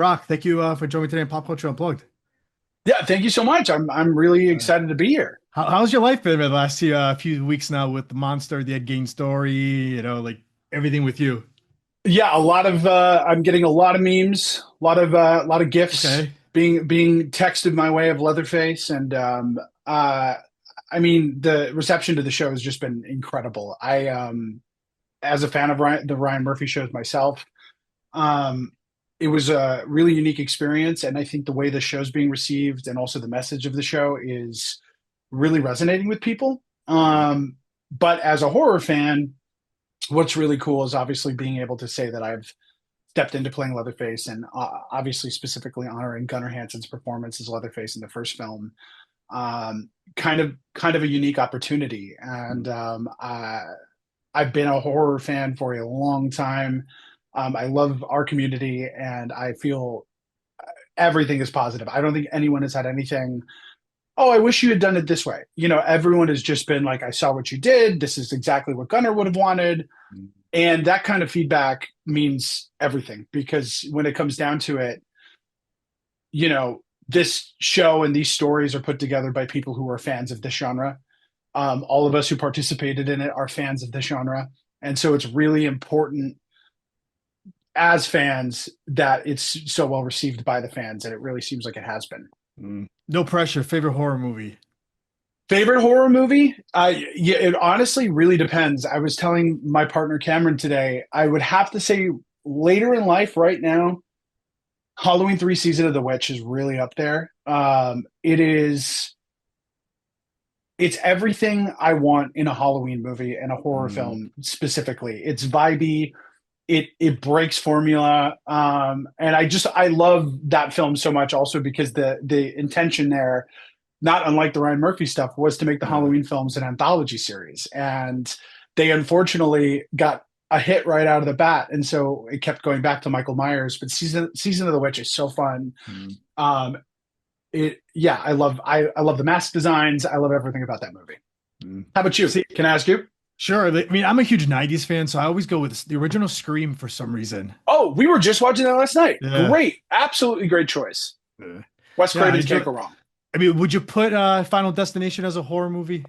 Brock, thank you for joining me today on Pop Culture Unplugged. Yeah, thank you so much. I'm really excited to be here. How's your life been the last few weeks now with the monster, the Ed Gein story, like everything with you? Yeah, a lot of I'm getting a lot of memes, a lot of gifs Okay. being texted my way of Leatherface, and I mean the reception to the show has just been incredible. As a fan of the Ryan Murphy shows myself, um, it was a really unique experience, and I think the way the show's being received and also the message of the show is really resonating with people. But as a horror fan, what's really cool is obviously being able to say that I've stepped into playing Leatherface and obviously specifically honoring Gunnar Hansen's performance as Leatherface in the first film. Kind of a unique opportunity, and I've been a horror fan for a long time. I love our community, and I feel everything is positive. I don't think anyone has had anything. Oh, I wish you had done it this way. Everyone has just been like, I saw what you did. This is exactly what Gunnar would have wanted. And that kind of feedback means everything because when it comes down to it, this show and these stories are put together by people who are fans of this genre. All of us who participated in it are fans of this genre. And so it's really important as fans that it's so well received by the fans. And it really seems like it has been. No pressure. Favorite horror movie? Favorite horror movie? Yeah, it honestly really depends. I was telling my partner Cameron today, I would have to say later in life, right now, Halloween 3 Season of the Witch is really up there. It's everything I want in a Halloween movie and a horror Mm, film specifically. It's vibey, it breaks formula. And I love that film so much also because the intention there, not unlike the Ryan Murphy stuff, was to make the uh, Halloween films an anthology series. And they unfortunately got a hit right out of the bat. And so it kept going back to Michael Myers. But Season of the Witch is so fun. mm, Um, yeah, I love the mask designs. I love everything about that movie. mm. How about you? See, Can I ask you? sure. I mean, I'm a huge 90s fan, so I always go with the original Scream for some reason. Oh, we were just watching that last night. Yeah. Great. Absolutely great choice. Uh, Wes yeah, I Craven's enjoy. can't go wrong. I mean, would you put Final Destination as a horror movie?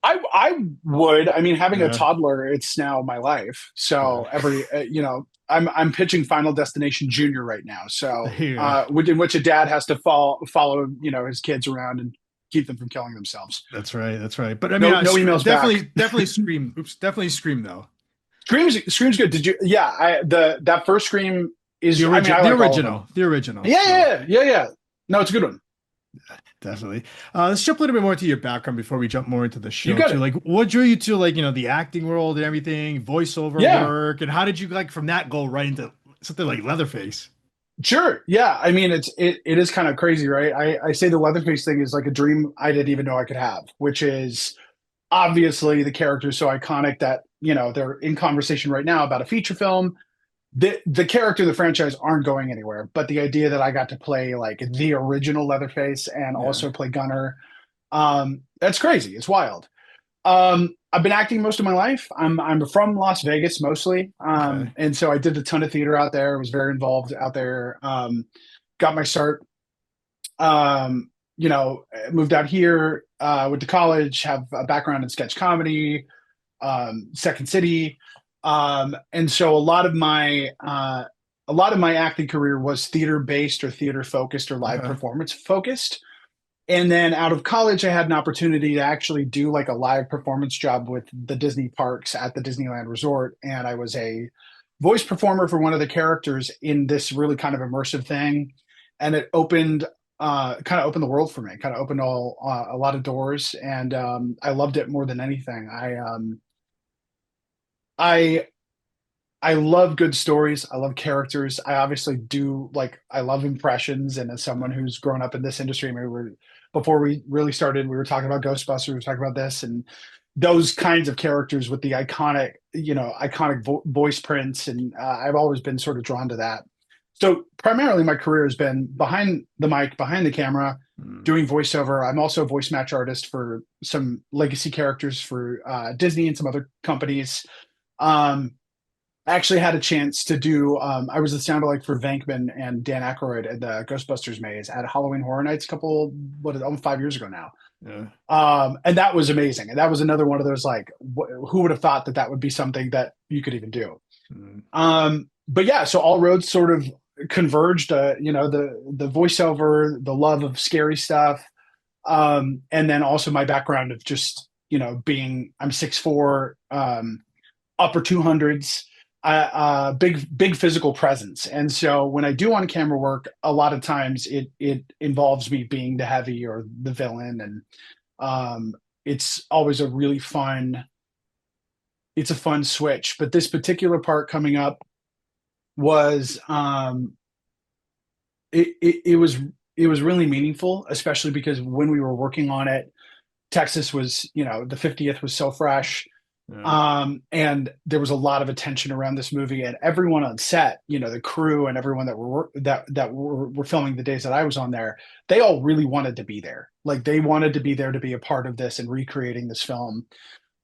I would. I mean, having a Yeah. toddler, it's now my life. Uh, So I'm pitching Final Destination Junior right now. So yeah. in which a dad has to follow his kids around and keep them from killing themselves. That's right. That's right. But I mean, No emails back. definitely Scream. Oops, definitely Scream though. Scream's good. Did you? Yeah, that first Scream is. I mean, I The like all of them. original, the original. Yeah, So yeah, yeah, yeah. No, it's a good one. definitely. Let's jump a little bit more into your background before we jump more into the You show got too. it. Like, what drew you to the acting world and everything, voiceover Yeah. work, and how did you like from that go right into something like Leatherface? Sure. Yeah. I mean, it is kind of crazy, right? I say the Leatherface thing is like a dream I didn't even know I could have, which is obviously the character is so iconic that, they're in conversation right now about a feature film. The character, the franchise aren't going anywhere, but the idea that I got to play like the original Leatherface and Yeah. also play Gunner, that's crazy. It's wild. I've been acting most of my life. I'm from Las Vegas mostly, Okay. and so I did a ton of theater out there. I was very involved out there. Got my start. Moved out here. Went to college. Have a background in sketch comedy. Second City, and so a lot of my acting career was theater based or theater focused or live Okay. performance focused. And then out of college, I had an opportunity to actually do like a live performance job with the Disney parks at the Disneyland Resort. And I was a voice performer for one of the characters in this really kind of immersive thing. And it kind of opened the world for me, kind of opened a lot of doors. And I loved it more than anything. I, I love good stories. I love characters. I obviously do I love impressions. And as someone who's grown up in this industry, before we really started, we were talking about Ghostbusters, we were talking about this and those kinds of characters with the iconic voice prints. And I've always been sort of drawn to that. So primarily my career has been behind the mic, behind the camera, Mm. doing voiceover. I'm also a voice match artist for some legacy characters for Disney and some other companies. Um, I actually had a chance to do. I was the sound alike for Venkman and Dan Aykroyd at the Ghostbusters maze at Halloween Horror Nights a couple, almost 5 years ago now. Yeah. And that was amazing. And that was another one of those like, who would have thought that that would be something that you could even do? Mm. But yeah, so all roads sort of converged. The voiceover, the love of scary stuff, and then also my background of just being I'm 6'4", upper 200s, big physical presence. And so when I do on camera work, a lot of times it involves me being the heavy or the villain, and it's always a really fun. It's a fun switch. But this particular part coming up was it was really meaningful, especially because when we were working on it, Texas was, the 50th was so fresh. Yeah. And there was a lot of attention around this movie, and everyone on set, the crew and everyone that were filming the days that I was on there, they all really wanted to be there. Like they wanted to be there to be a part of this and recreating this film.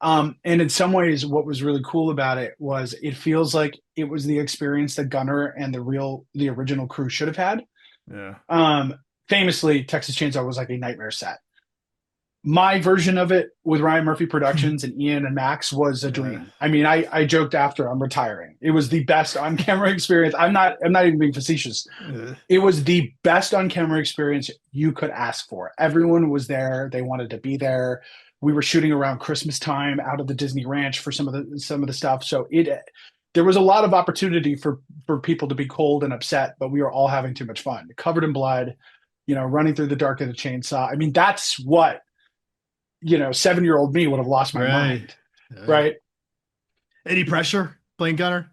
And in some ways, what was really cool about it was it feels like it was the experience that Gunnar and the original crew should have had. Yeah. Um, Famously, Texas Chainsaw was like a nightmare set. My version of it with Ryan Murphy Productions and Ian and Max was a Yeah. dream. I mean, I joked after I'm retiring. It was the best on camera experience. I'm not even being facetious. Yeah. It was the best on camera experience you could ask for. Everyone was there. They wanted to be there. We were shooting around Christmas time out of the Disney Ranch for some of the stuff. So there was a lot of opportunity for people to be cold and upset, but we were all having too much fun. Covered in blood, running through the dark of the chainsaw. I mean, that's what 7-year-old me would have lost my Right. mind, Yeah. right? Any pressure playing Gunner?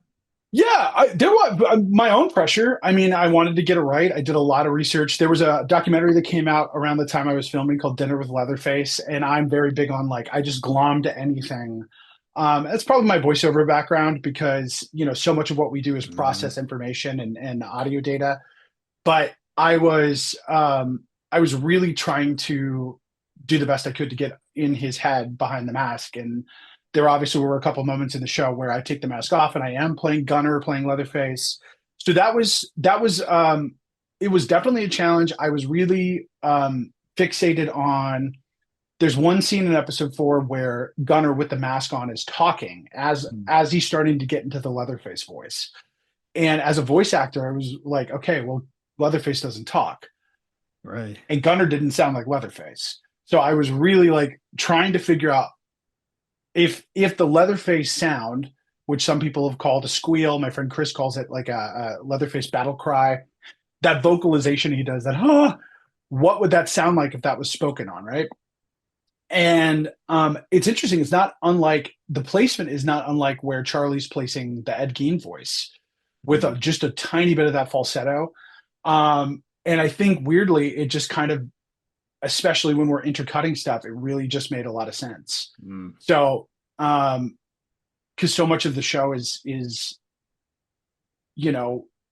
Yeah, there was my own pressure. I mean, I wanted to get it right. I did a lot of research. There was a documentary that came out around the time I was filming called Dinner with Leatherface, and I'm very big on like I just glom to anything. That's probably my voiceover background because so much of what we do is Mm. process information and audio data. But I was really trying to do the best I could to get in his head behind the mask. And there obviously were a couple moments in the show where I take the mask off and I am playing Gunner, playing Leatherface. So that was it was definitely a challenge. I was really fixated on there's one scene in episode 4 where Gunner with the mask on is talking as he's starting to get into the Leatherface voice. And as a voice actor, I was like, okay, well, Leatherface doesn't talk. Right. And Gunnar didn't sound like Leatherface. So I was really like trying to figure out if the Leatherface sound, which some people have called a squeal, my friend Chris calls it like a Leatherface battle cry, that vocalization he does, that what would that sound like if that was spoken on, right? And it's interesting. It's not unlike the placement is not unlike where Charlie's placing the Ed Gein voice with Mm. just a tiny bit of that falsetto. And I think weirdly, it just kind of, especially when we're intercutting stuff, it really just made a lot of sense. Mm. So, because so much of the show is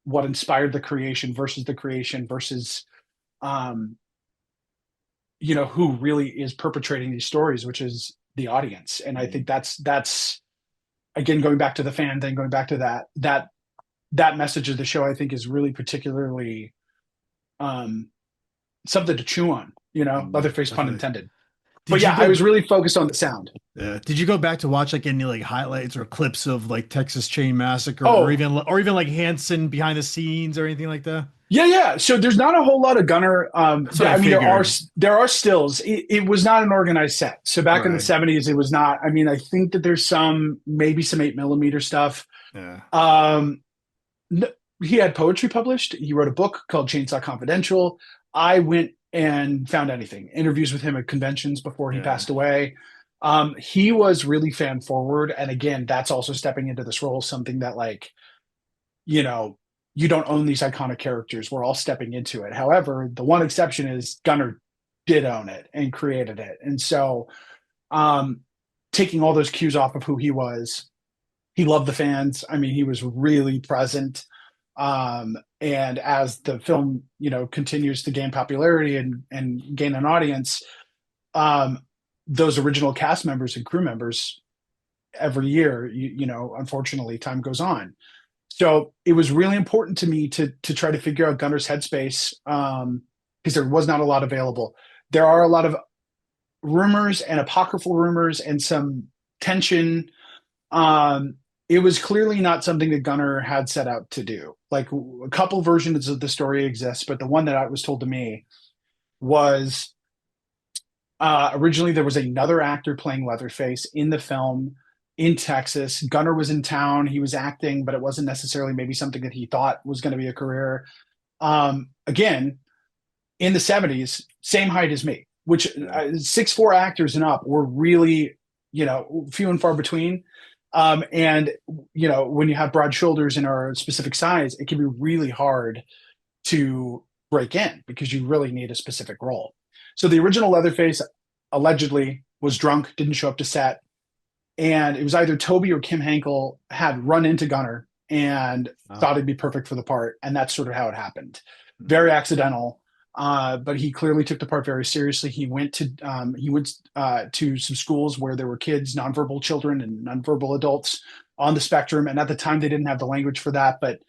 what inspired the creation versus um, who really is perpetrating these stories, which is the audience. And I think Mm. that's again going back to the fan thing, going back to that message of the show. I think is really particularly um, something to chew on. Mm. Leatherface pun Definitely. intended. But Did you yeah, I go? was really focused on the sound. Did you go back to watch like any like highlights or clips of like Texas Chain Massacre Oh, or even like Hansen behind the scenes or anything like that? yeah, yeah. So there's not a whole lot of Gunner. That's what I I mean, figured. there are stills. It was not an organized set. So back in the Right. '70s, it was not. I mean, I think that there's maybe some 8 millimeter stuff. Yeah. Um, he had poetry published. He wrote a book called Chainsaw Confidential. I went and found anything. Interviews with him at conventions before he Yeah. passed away. He was really fan forward, and again, that's also stepping into this role, something that like you know, you don't own these iconic characters. We're all stepping into it. However, the one exception is Gunnar did own it and created it. And so, um, taking all those cues off of who he loved the fans. I mean, he was really present. And as the film, continues to gain popularity and gain an audience, um, those original cast members and crew members every year. Unfortunately, time goes on. So it was really important to me to try to figure out Gunner's headspace, because there was not a lot available. There are a lot of rumors and apocryphal rumors and some tension. Um, it was clearly not something that Gunnar had set out to do. Like, a couple versions of the story exist, but the one that I was told to me was, originally there was another actor playing Leatherface in the film in Texas. Gunnar was in town. He was acting, but it wasn't necessarily maybe something that he thought was going to be a career. Again, in the 70s, same height as me, which 6'4" actors and up were really, few and far between. And when you have broad shoulders and are a specific size, it can be really hard to break in because you really need a specific role. So the original Leatherface allegedly was drunk, didn't show up to set, and it was either Toby or Kim Henkel had run into Gunnar and thought it'd be perfect for the part, and that's sort of how it happened. Very accidental, but he clearly took the part very seriously. He went to some schools where there were kids, nonverbal children, and nonverbal adults on the spectrum, and at the time they didn't have the language for that, but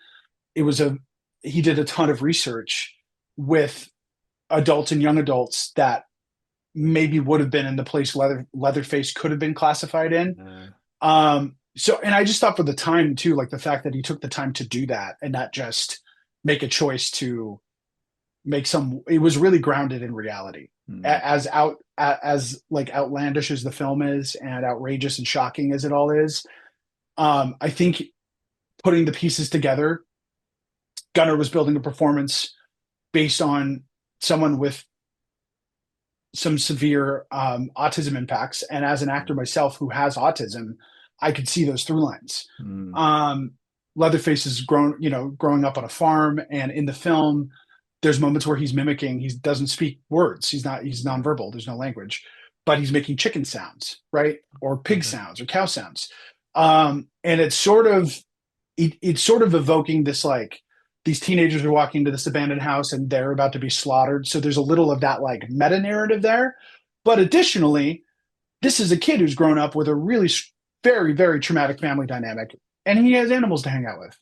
it was a he did a ton of research with adults and young adults that maybe would have been in the place Leatherface could have been classified in. And I just thought for the time too, like the fact that he took the time to do that and not just make a choice to it was really grounded in reality. As like outlandish as the film is and outrageous and shocking as it all is. I think putting the pieces together, Gunnar was building a performance based on someone with some severe autism impacts. And as an actor myself who has autism, I could see those through lines. Leatherface is growing up on a farm, and in the film, there's moments where he's mimicking. He doesn't speak words. He's nonverbal. There's no language, but he's making chicken sounds, right, or pig sounds or cow sounds. And it's sort of evoking this, like, these teenagers are walking into this abandoned house and they're about to be slaughtered. So there's a little of that like meta narrative there. But additionally, this is a kid who's grown up with a really very, very traumatic family dynamic, and he has animals to hang out with.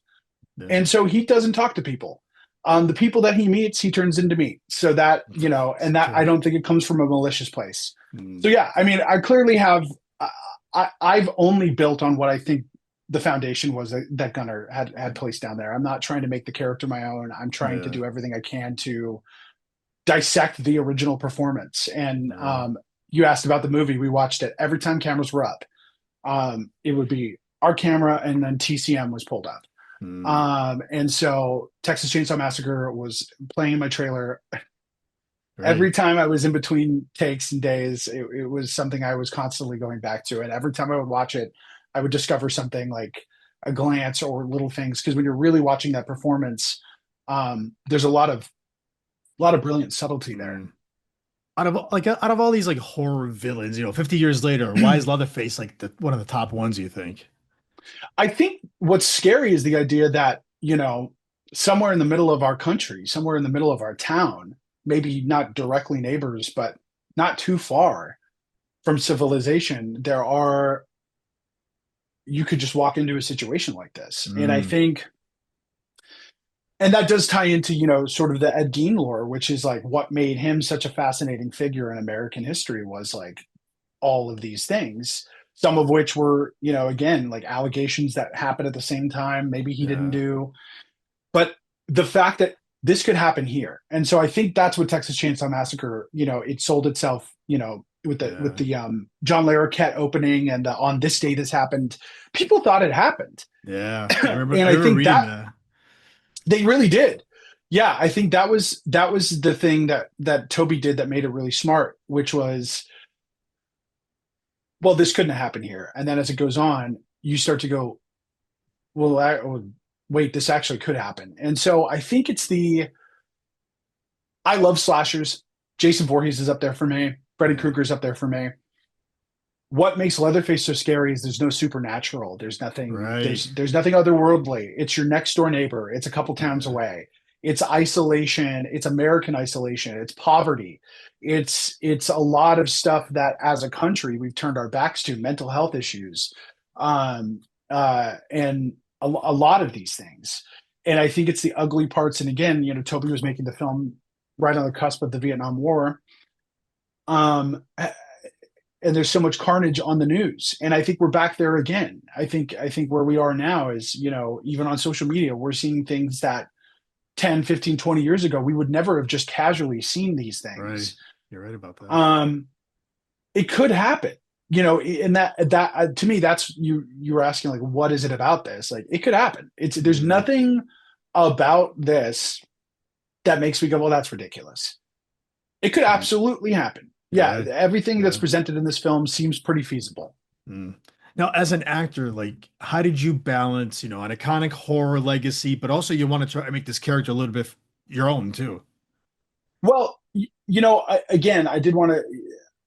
Yeah. And so he doesn't talk to people. The people that he meets, he turns into meat. So that, and that, I don't think it comes from a malicious place. So yeah, I mean, I clearly have, I've only built on what I think the foundation was that Gunnar had placed down there. I'm not trying to make the character my own. I'm trying to do everything I can to dissect the original performance. And you asked about the movie. We watched it. Every time cameras were up, it would be our camera and then TCM was pulled up. And so Texas Chainsaw Massacre was playing in my trailer. Right. Every time I was in between takes and days, it was something I was constantly going back to. And every time I would watch it, I would discover something like a glance or little things. Because when you're really watching that performance, there's a lot of brilliant subtlety there. Out of all these like horror villains, 50 years later, why is Leatherface like one of the top ones, you think? I think what's scary is the idea that, somewhere in the middle of our country, somewhere in the middle of our town, maybe not directly neighbors, but not too far from civilization, you could just walk into a situation like this. And I think, and that does tie into, sort of the Ed Gein lore, which is like what made him such a fascinating figure in American history was like all of these things, some of which were, again, like allegations that happened at the same time. Maybe he didn't do, but the fact that this could happen here. And so I think that's what Texas Chainsaw Massacre, it sold itself, with the John Larroquette opening and on this day this happened. People thought it happened. Yeah. And I think that they really did. Yeah, I think that was the thing that Toby did that made it really smart, which was, well, this couldn't have happened here. And then as it goes on, you start to go, well, wait, this actually could happen. And so I think I love slashers. Jason Voorhees is up there for me. Freddy Krueger's up there for me. What makes Leatherface so scary is there's no supernatural. There's nothing. Right. There's nothing otherworldly. It's your next door neighbor. It's a couple towns away. It's isolation. It's American isolation. It's poverty. It's a lot of stuff that as a country we've turned our backs to. Mental health issues. and a lot of these things. And I think it's the ugly parts. And again, Toby was making the film right on the cusp of the Vietnam War. Um, and there's so much carnage on the news. And I think we're back there again. I think where we are now is, even on social media, we're seeing things that 10, 15, 20 years ago, we would never have just casually seen these Right. things. You're right about that. Um, it could happen, and that to me, that's you were asking like, what is it about this? Like, it could happen. There's Mm, nothing about this that makes me go, well, that's ridiculous. It could mm, absolutely happen. Yeah, yeah. everything that's Yeah. presented in this film seems pretty feasible. Mm. Now, as an actor, like, how did you balance, an iconic horror legacy, but also you want to try to make this character a little bit your own too? Well, again, I did want to.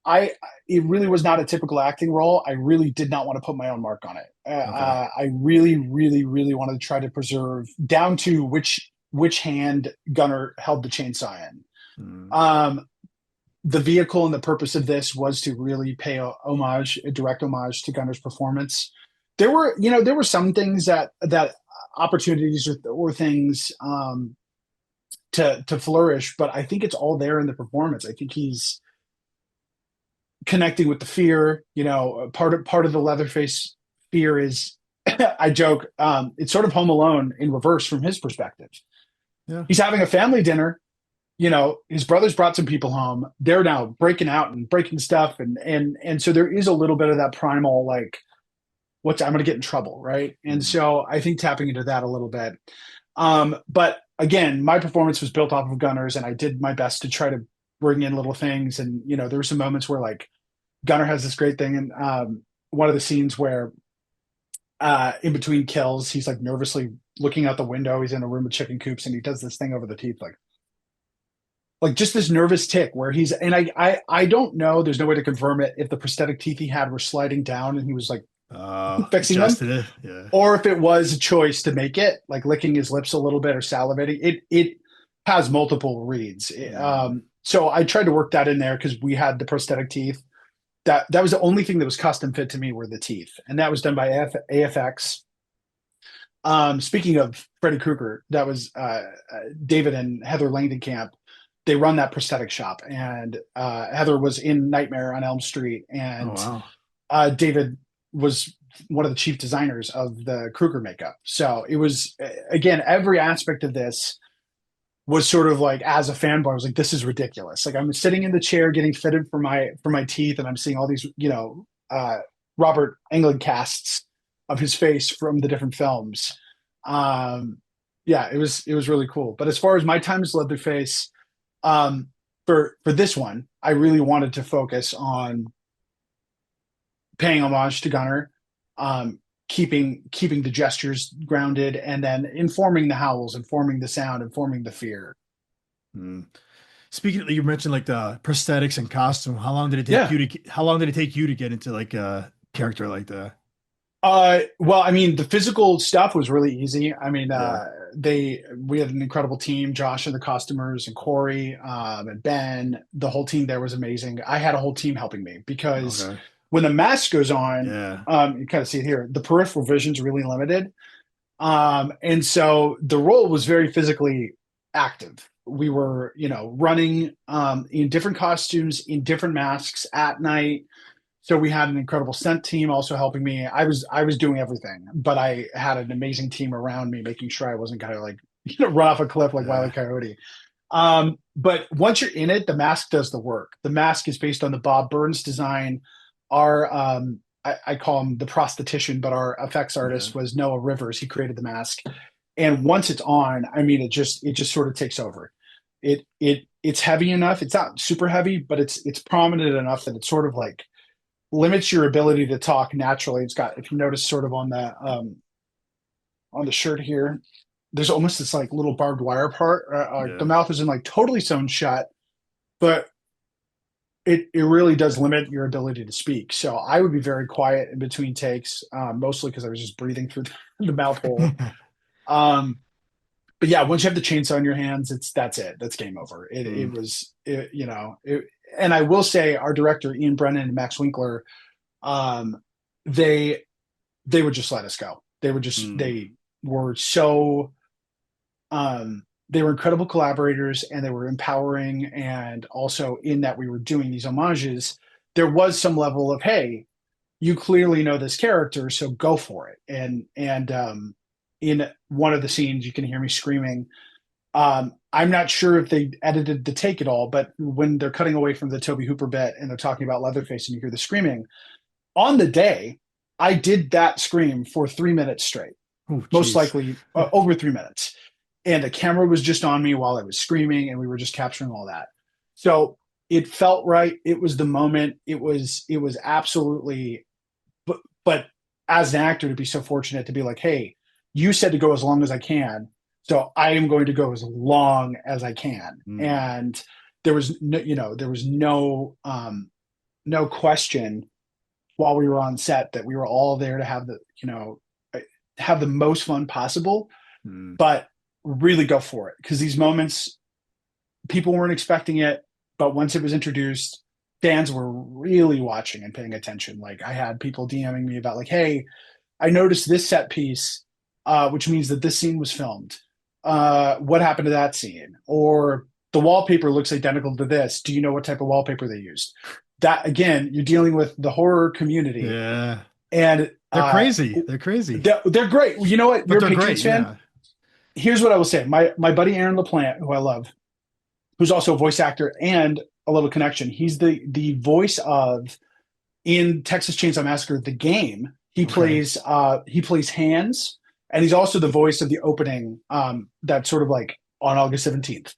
I It really was not a typical acting role. I really did not want to put my own mark on it. Okay. I really, really, really wanted to try to preserve down to which hand Gunnar held the chainsaw in. Mm, Um, the vehicle and the purpose of this was to really pay a direct homage to Gunnar's performance. There were some things that opportunities or things to flourish, but I think it's all there in the performance. I think he's connecting with the fear. Part of the Leatherface fear is, I joke, it's sort of Home Alone in reverse from his perspective. yeah. He's having a family dinner. His brothers brought some people home. They're now breaking out and breaking stuff, and so there is a little bit of that primal like, what's I'm going to get in trouble, right? And Mm, so I think tapping into that a little bit. But again, my performance was built off of Gunnar's, and I did my best to try to bring in little things. And there were some moments where like Gunnar has this great thing, and one of the scenes where in between kills, he's like nervously looking out the window. He's in a room with chicken coops, and he does this thing over the teeth, like just this nervous tick where he's and I don't know. There's no way to confirm it if the prosthetic teeth he had were sliding down and he was like fixing them, adjusted it. Yeah. or if it was a choice to make it like licking his lips a little bit or salivating. It has multiple reads. Mm, So I tried to work that in there because we had the prosthetic teeth. That was the only thing that was custom fit to me were the teeth, and that was done by AFX. Speaking of Freddy Krueger, that was David and Heather Langdenkamp. They run that prosthetic shop, and Heather was in Nightmare on Elm Street, oh and wow. David was one of the chief designers of the Krueger makeup. So it was again every aspect of this was sort of like as a fanboy, I was like, this is ridiculous. Like I'm sitting in the chair getting fitted for my teeth, and I'm seeing all these Robert Englund casts of his face from the different films. Um, yeah, it was really cool. But as far as my time as Leatherface, um, for this one, I really wanted to focus on paying homage to Gunnar, um, keeping the gestures grounded, and then informing the howls, informing the sound, informing the fear. Mm. Speaking of, you mentioned like the prosthetics and costume. Yeah. How long did it take you to get into like a character like that? Well, I mean, the physical stuff was really easy. I mean, Yeah. we had an incredible team, Josh and the costumers and Corey, and Ben. The whole team there was amazing. I had a whole team helping me because Okay. when the mask goes on, Yeah. you kind of see it here, the peripheral vision's really limited. And so the role was very physically active. We were, running in different costumes, in different masks at night. So we had an incredible stunt team also helping me. I was doing everything, but I had an amazing team around me, making sure I wasn't gonna like run off a cliff like Wile E. Yeah. Coyote. But once you're in it, the mask does the work. The mask is based on the Bob Burns design. Our I call him the prosthetician, but our effects Yeah. artist was Noah Rivers. He created the mask, and once it's on, I mean, it just sort of takes over. It's heavy enough. It's not super heavy, but it's prominent enough that it's sort of like limits your ability to talk naturally. It's got, if you notice, sort of on the shirt here, there's almost this like little barbed wire part. The Yeah. mouth isn't like totally sewn shut, but it really does limit your ability to speak. So I would be very quiet in between takes, mostly because I was just breathing through the mouth hole. Um, but yeah, once you have the chainsaw in your hands, that's it. That's game over. It Mm. was and I will say our director Ian Brennan and Max Winkler, um, they they would just let us go. Mm. They were so they were incredible collaborators, and they were empowering, and also in that we were doing these homages, there was some level of, hey, you clearly know this character, so go for it. And in one of the scenes, you can hear me screaming. I'm not sure if they edited to take it all, but when they're cutting away from the Toby Hooper bit and they're talking about Leatherface and you hear the screaming, on the day, I did that scream for 3 minutes straight, Oh, most jeez. likely over 3 minutes. And the camera was just on me while I was screaming, and we were just capturing all that. So it felt right. It was the moment. It was absolutely, but as an actor, to be so fortunate to be like, hey, you said to go as long as I can, so I am going to go as long as I can. Mm. And there was no question while we were on set that we were all there to have have the most fun possible, Mm. but really go for it, because these moments, people weren't expecting it, but once it was introduced, fans were really watching and paying attention. Like, I had people DMing me about, like, hey, I noticed this set piece, which means that this scene was filmed. What happened to that scene? Or the wallpaper looks identical to this. Do you know what type of wallpaper they used? That, again, you're dealing with the horror community, Yeah. and They're crazy. They're crazy. they're great. You know what? But You're a they're great. Patriots fan. Yeah. Here's what I will say. My buddy Aaron LaPlante, who I love, who's also a voice actor and a little connection. He's the voice of, in Texas Chainsaw Massacre, the game. Okay. He plays Hands, and he's also the voice of the opening. That's sort of like on August 17th.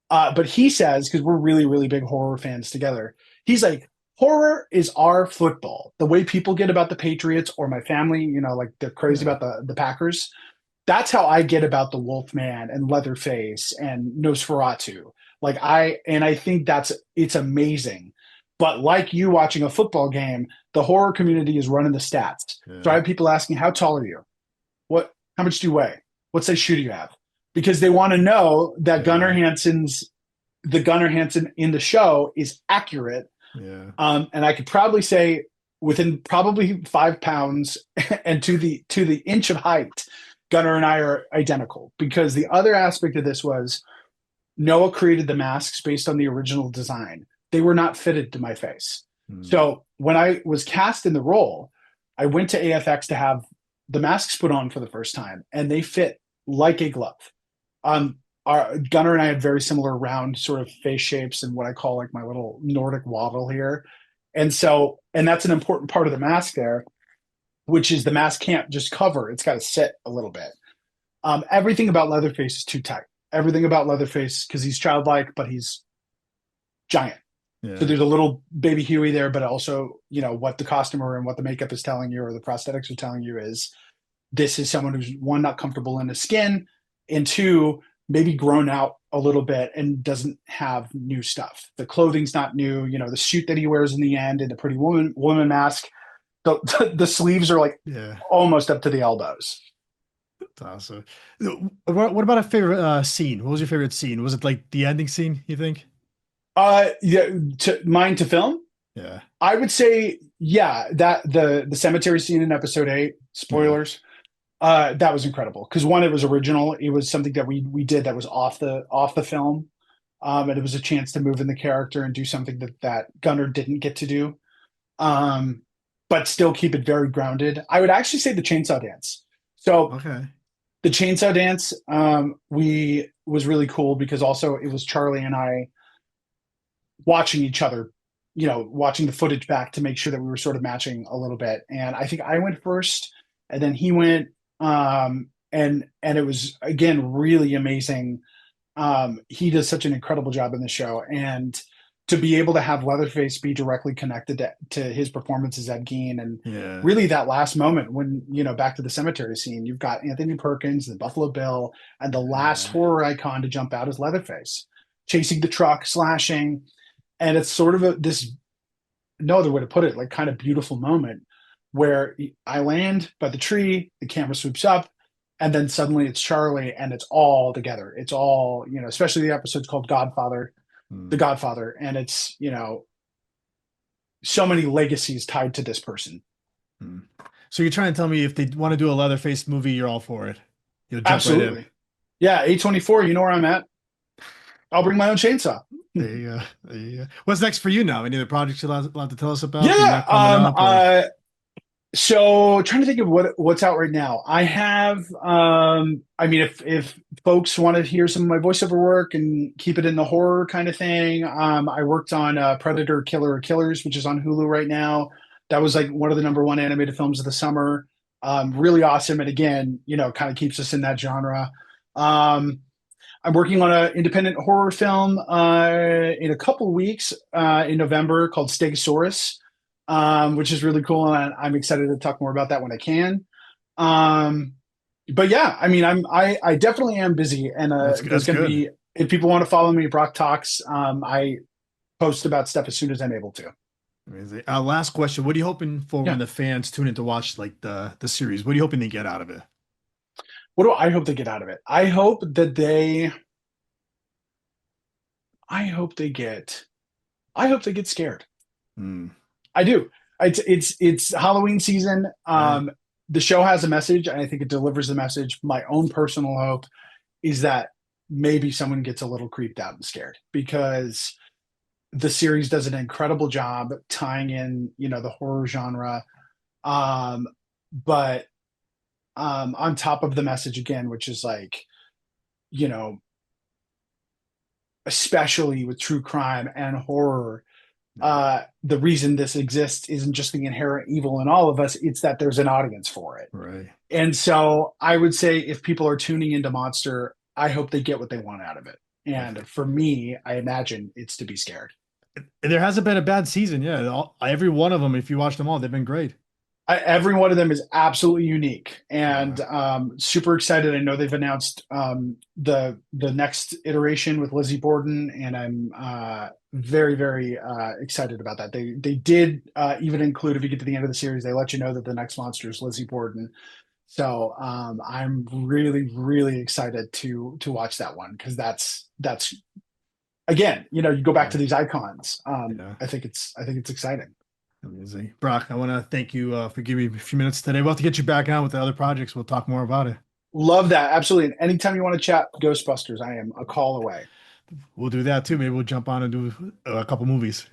But he says, because we're really really big horror fans together, he's like, horror is our football. The way people get about the Patriots, or my family, like they're crazy Yeah. about the Packers. That's how I get about the Wolfman and Leatherface and Nosferatu. I think it's amazing. But like you watching a football game, the horror community is running the stats. So I Yeah. have people asking, how tall are you? How much do you weigh? What size shoe do you have? Because they want to know that Yeah. the Gunnar Hansen in the show is accurate. Yeah. And I could probably say, within probably 5 pounds and to the inch of height, Gunnar and I are identical. Because the other aspect of this was, Noah created the masks based on the original design. They were not fitted to my face. Mm. So when I was cast in the role, I went to AFX to have the masks put on for the first time, and they fit like a glove. Our Gunnar and I had very similar round sort of face shapes, and what I call like my little Nordic waddle here. And that's an important part of the mask there, which is the mask can't just cover; it's got to sit a little bit. Everything about Leatherface is too tight. Everything about Leatherface, because he's childlike, but he's giant. So Yeah. there's a little baby Huey there, but also, what the costumer and what the makeup is telling you, or the prosthetics are telling you, is this is someone who's, one, not comfortable in his skin, and two, maybe grown out a little bit and doesn't have new stuff. The clothing's not new. The suit that he wears in the end and the pretty woman mask, the sleeves are like Yeah. almost up to the elbows. That's awesome. What about a favorite scene? What was your favorite scene? Was it like the ending scene, you think? Yeah, to film. Yeah. I would say, yeah, that the cemetery scene in episode 8, Yeah. spoilers, that was incredible. Because one, it was original. It was something that we did that was off the film. And it was a chance to move in the character and do something that Gunnar didn't get to do. Um, but still keep it very grounded. I would actually say the chainsaw dance. So Okay. the chainsaw dance, we was really cool, because also it was Charlie and I watching each other, watching the footage back to make sure that we were sort of matching a little bit. And I think I went first, and then he went, and it was, again, really amazing. He does such an incredible job in the show, and to be able to have Leatherface be directly connected to his performance as Ed Gein, and Yeah. really that last moment when, back to the cemetery scene, you've got Anthony Perkins, the Buffalo Bill, and the last Yeah. horror icon to jump out is Leatherface, chasing the truck, slashing. And it's sort of this, no other way to put it, like, kind of beautiful moment where I land by the tree, the camera swoops up, and then suddenly it's Charlie, and it's all together. It's all, especially the episode's called Godfather, the Mm. Godfather, and it's, so many legacies tied to this person. Mm. So you're trying to tell me if they want to do a Leatherface movie, you're all for it. You'll jump right in. Absolutely. Yeah, A24, you know where I'm at. I'll bring my own chainsaw. There you go. There you go. What's next for you now? Any other projects you're allowed to tell us about that you Yeah. got coming up or? So trying to think of what's out right now. I have I mean if folks want to hear some of my voiceover work and keep it in the horror kind of thing, I worked on Predator Killer or Killers, which is on Hulu right now. That was like one of the number one animated films of the summer. Really awesome. And again, kind of keeps us in that genre. Um, I'm working on an independent horror film in a couple of weeks in November called Stegosaurus, which is really cool, and I'm excited to talk more about that when I can. Um, but yeah, I mean, I definitely am busy, and there's That's going to good. be if people want to follow me, Brock Talks. I post about stuff as soon as I'm able to. Amazing. Last question. What are you hoping for when Yeah, the fans tune in to watch like the series? What are you hoping they get out of it? what do I hope they get out of it? I hope they get, I hope they get scared. Hmm. I do. It's Halloween season. Right. The show has a message, and I think it delivers the message. My own personal hope is that maybe someone gets a little creeped out and scared because the series does an incredible job tying in, the horror genre. Um, but on top of the message again, which is like, you know, especially with true crime and horror, Yeah. the reason this exists isn't just the inherent evil in all of us, it's that there's an audience for it. Right. And so I would say if people are tuning into Monster, I hope they get what they want out of it. And for me, I imagine it's to be scared. There hasn't been a bad season. Yeah. Every one of them, if you watch them all, they've been great. Every one of them is absolutely unique and Yeah. super excited. I know they've announced the next iteration with Lizzie Borden, and I'm very very excited about that. They did even include, if you get to the end of the series, they let you know that the next monster is Lizzie Borden. So I'm really really excited to watch that one because that's again, you go back to Yeah. these icons. Yeah. I think it's exciting. Amazing. Brock, I want to thank you for giving me a few minutes today. We'll have to get you back on with the other projects. We'll talk more about it. Love that. Absolutely. And anytime you want to chat Ghostbusters, I am a call away. We'll do that too. Maybe we'll jump on and do a couple movies.